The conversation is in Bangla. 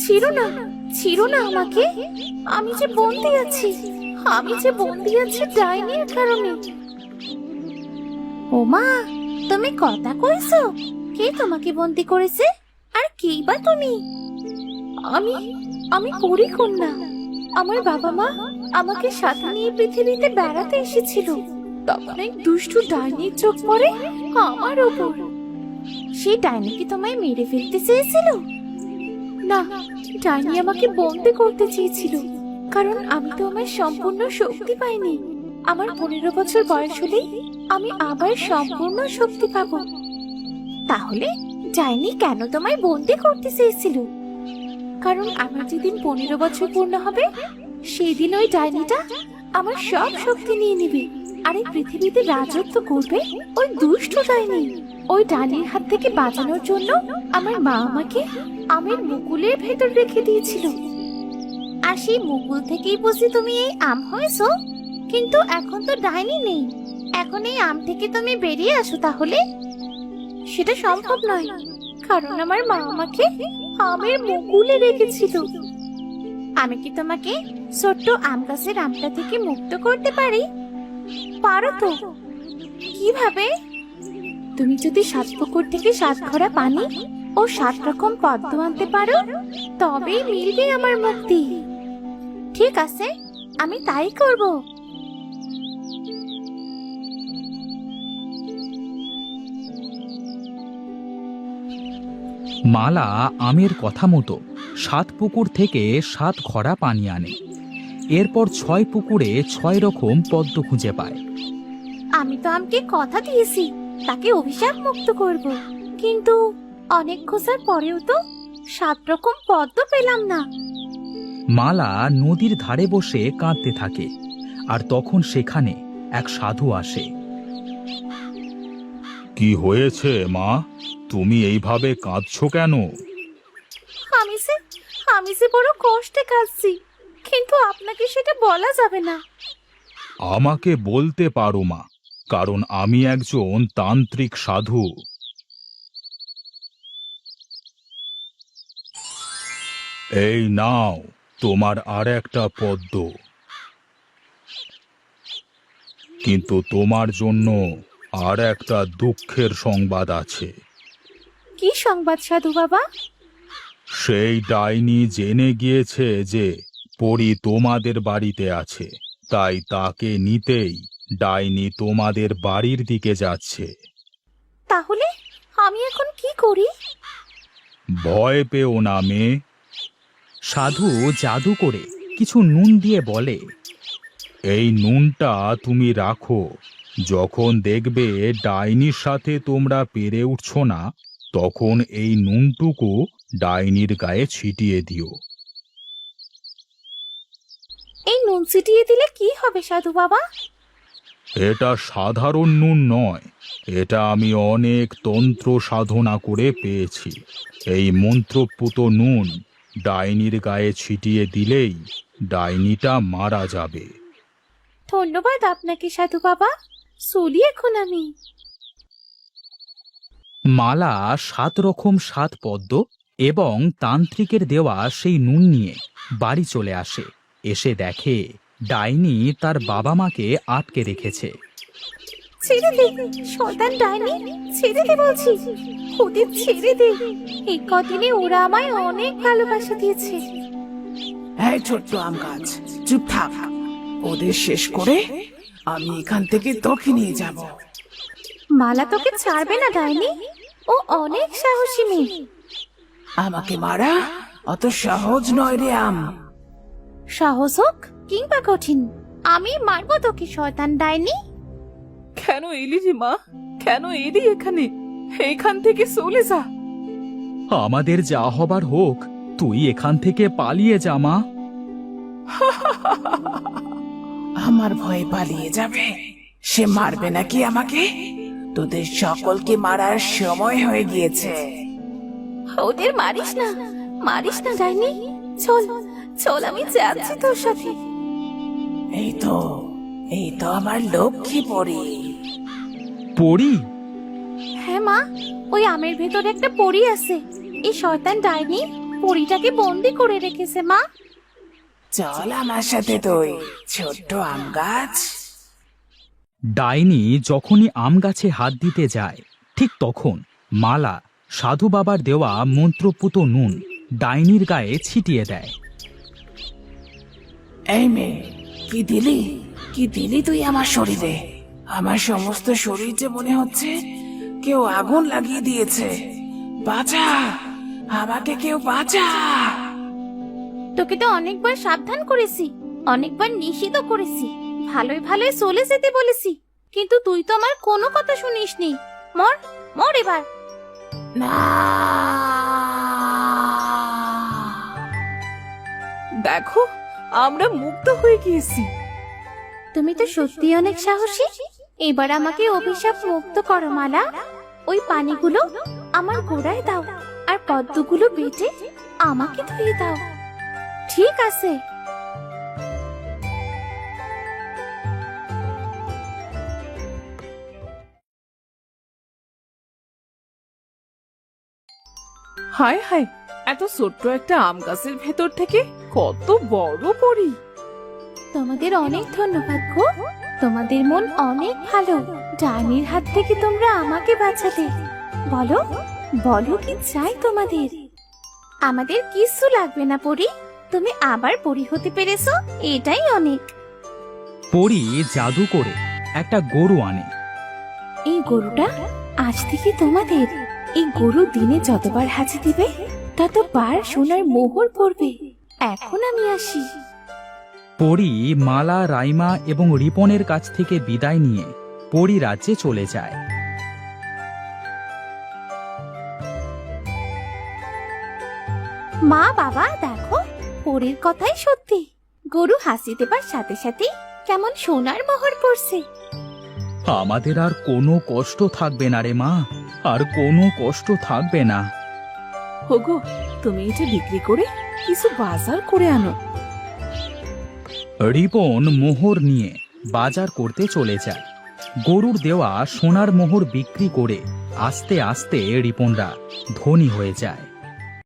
ছিড়ো না, ছিড়ো না আমাকে। আমি যে বন্দি আছি, আমি যে বন্দি আছি ডাইনির কারণে। ওমা, তুমি কথা কইছো? কে তোমাকে বন্দি করেছে? আর কেই বা তুমি? আমি আমি পরী কন্যা। আমার বাবা মা আমাকে সাথে নিয়ে পৃথিবীতে বেড়াতে এসেছিল। তখন এক দুষ্টু ডাইনির চোখ পড়ে আমার ওপর। সেই ডাইনি কি তোমায় মেরে ফেলতে চেয়েছিল? না, ডাইনি আমাকে বন্দি করতে চেয়েছিল, কারণ আমি তো আমার সম্পূর্ণ শক্তি পাইনি। আমার 15 বছর বয়স হলেই আমি আবার সম্পূর্ণ শক্তি পাবো। তাহলে ডাইনি কেন তোমায় বন্দি করতে চেয়েছিল? কারণ আমার যেদিন 15 বছর পূর্ণ হবে, সেই দিন ওই ডাইনিটা আমার সব শক্তি নিয়ে নেবে, আর এই পৃথিবীতে রাজত্ব করবে ওই দুষ্ট ডাইনি। ওই ডাইনির হাত থেকে বাঁচানোর জন্য আমার মা আমাকে আমের মুকুলের ভেতর রেখে দিয়েছিল। আর সেই মুকুল থেকেই বুঝি তুমি এই আম হয়েছো। কিন্তু এখন তো ডাইনি নেই, এখন এই আম থেকে তুমি বেরিয়ে আসো। তাহলে সেটা সম্ভব নয়, কারণ আমার মা আমাকে আমের মুকুলে রেখেছিল। আমি কি তোমাকে ছোট্ট আম গাছের আমটা থেকে মুক্ত করতে পারি? পারো তো। কিভাবে? তুমি যদি 7 পুকুর থেকে 7 ঘড়া পানি ও 7 রকম পদ্ম আনতে পারো, তবেই মিলবে আমার মুক্তি। ঠিক আছে, আমি তাই করব। মালা আমের কথা মতো 7 পুকুর থেকে 7 ঘড়া পানি আনে। এরপর 6 পুকুরে 6 রকম পদ্ম খুঁজে পায়। আমি তো আমকে কথা দিয়েছি তাকে অভিশাপ মুক্ত করব, কিন্তু অনেক খোঁজার পরেও তো 7 রকম পদ্ম পেলাম না। মালা নদীর ধারে বসে কাঁদতে থাকে, আর তখন সেখানে এক সাধু আসে। কি হয়েছে মা, তুমি এইভাবে কাঁদছো কেন? আমি যে বড় কষ্টে কাঁদছি, কিন্তু আপনাকে সেটা বলা যাবে না। আমাকে বলতে পারো মা, কারণ আমি একজন তান্ত্রিক সাধু। এই নাও তোমার আর একটা পদ্ম, কিন্তু তোমার জন্য আর একটা দুঃখের সংবাদ আছে। কি সংবাদ সাধু বাবা? সেই ডাইনি জেনে গিয়েছে যে পরী তোমাদের বাড়িতে আছে, তাই তাকে নিতেই ডাইনি তোমাদের বাড়ির দিকে যাচ্ছে। তাহলে আমি এখন কি করি? ভয় পেও না মেয়ে। সাধু জাদু করে কিছু নুন দিয়ে বলে, এই নুনটা তুমি রাখো। যখন দেখবে ডাইনির সাথে তোমরা পেরে উঠছো না, তখন এই নুনটুকু ডাইনির গায়ে ছিটিয়ে দিও। এই নুন ছিটিয়ে দিলে কি হবে সাধু বাবা? এটা সাধারণ নুন নয়, এটা আমি অনেক তন্ত্র সাধনা করে পেয়েছি। এই মন্ত্রপুত নুন ডাইনির গায়ে ছিটিয়ে দিলেই ডাইনিটা মারা যাবে। ধন্যবাদ আপনাকে সাধু বাবা, চলি এখন আমি। মালা 7 রকম 7 পদ্ম এবং তান্ত্রিকের দেওয়া সেই নুন নিয়ে বাড়ি চলে আসে। এসে দেখে ডাইনি তার বাবা মাকে আটকে রেখেছে। ছেড়ে দে শয়তান ডাইনি, ছেড়ে দে বলছি, ওদের ছেড়ে দে। এই কদিনে ওরা আমায় অনেক ভালোবাসা দিয়েছে। এই ছোট্ট আম গাছ, চুপ থাক। ওদের শেষ করে আমি এখান থেকে তোকে নিয়ে যাব। মালা তোকে ছাড়বে না ডাইনি, ও অনেক সাহসী মেয়ে। আমাকে মারা অত সহজ নয় রে আম। সাহস হোক কিংবা কঠিন, আমি মারবো তোকে শয়তান ডাইনি। কেন এলি রে মা, কেন এলি এখানে? এখান থেকে চলে যা। আমাদের যা হবার হোক, তুই এখান থেকে পালিয়ে যা মা। আমার ভয়ে পালিয়ে যাবে? সে মারবে নাকি আমাকে? তোদের সকলকে মারার সময় হয়ে গিয়েছে। ওদের মারিস না, মারিস না ডাইনি। চল চল, আমি যাচ্ছি তোর সাথে। এই তো আমার লক্ষ্মী পরী। পড়ি? হ্যাঁ মা, ওই আমের ভেতরে একটা পরী আছে। এই শয়তান ডাইনি পরীটাকে বন্দি করে রেখেছে মা। চল আমার সাথে তুই, ছোট্ট আম গাছ। ডাইনি যখনই আম গাছে হাত দিতে যায় ঠিক তখন মালা সাধু বাবার দেওয়া মন্ত্রপুত নুন ডাইনির গায়ে ছিটিয়ে দেয়। এই মেয়ে, কি দিলি, কি দিলি তুই আমার শরীরে? আমার সমস্ত শরীর যে মনে হচ্ছে কেউ আগুন লাগিয়ে দিয়েছে। বাঁচা, আমাকে কেউ বাঁচা। তোকে তো অনেকবার সাবধান করেছি, অনেকবার নিষিদ্ধ করেছি, ভালোই ভালোই চলে যেতে বলেছি, কিন্তু তুই তো আমার কোনো কথা শুনিসনি। মর মর এবার। না, দেখো আমরা মুক্ত হয়ে গিয়েছি। তুমি তো সত্যি অনেক সাহসী। এবার আমাকে অভিশাপ মুক্ত করো মালা। ওই পানিগুলো আমার গোড়ায় দাও, আর পদ্মগুলো বেটে আমাকে ধুয়ে দাও। ঠিক আছে। হায় হায়, এত ছোট্ট একটা আম গাছের ভেতর থেকে কত বড় পরি। তোমাদের অনেক ধন্যবাদ গো। তোমাদের মন অনেক ভালো। ডাইনির হাত থেকে তোমরা আমাকে বাঁচালে। বলো বলো কি চাই তোমাদের? আমাদের কিছু লাগবে না পরি, তুমি আবার পরি হতে পেরেছো, এটাই অনেক। পরী জাদু করে একটা গরু আনে। এই গরুটা আজ থেকে তোমাদের। এই গরু দিনে যতবার হাঁচি দিবে ততবার সোনার মোহর পড়বে। এখন আমি আসি। পরী মালা, রাইমা এবং রিপনের কাছ থেকে বিদায় নিয়ে পরী রাজ্যে চলে যায়। মা বাবা দেখো, পরীর কথাই সত্যি। গরু হাসি দেবার সাথে সাথে কেমন সোনার মোহর পড়ছে। আমাদের আর কোনো কষ্ট থাকবে না রে মা, আর কোনো কষ্ট থাকবে না। হোগো, তুমি এটা বিক্রি করে কিছু বাজার করে আনো। রিপন মোহর নিয়ে বাজার করতে চলে যায়। গরুর দেওয়া সোনার মোহর বিক্রি করে আস্তে আস্তে রিপনরা ধনী হয়ে যায়।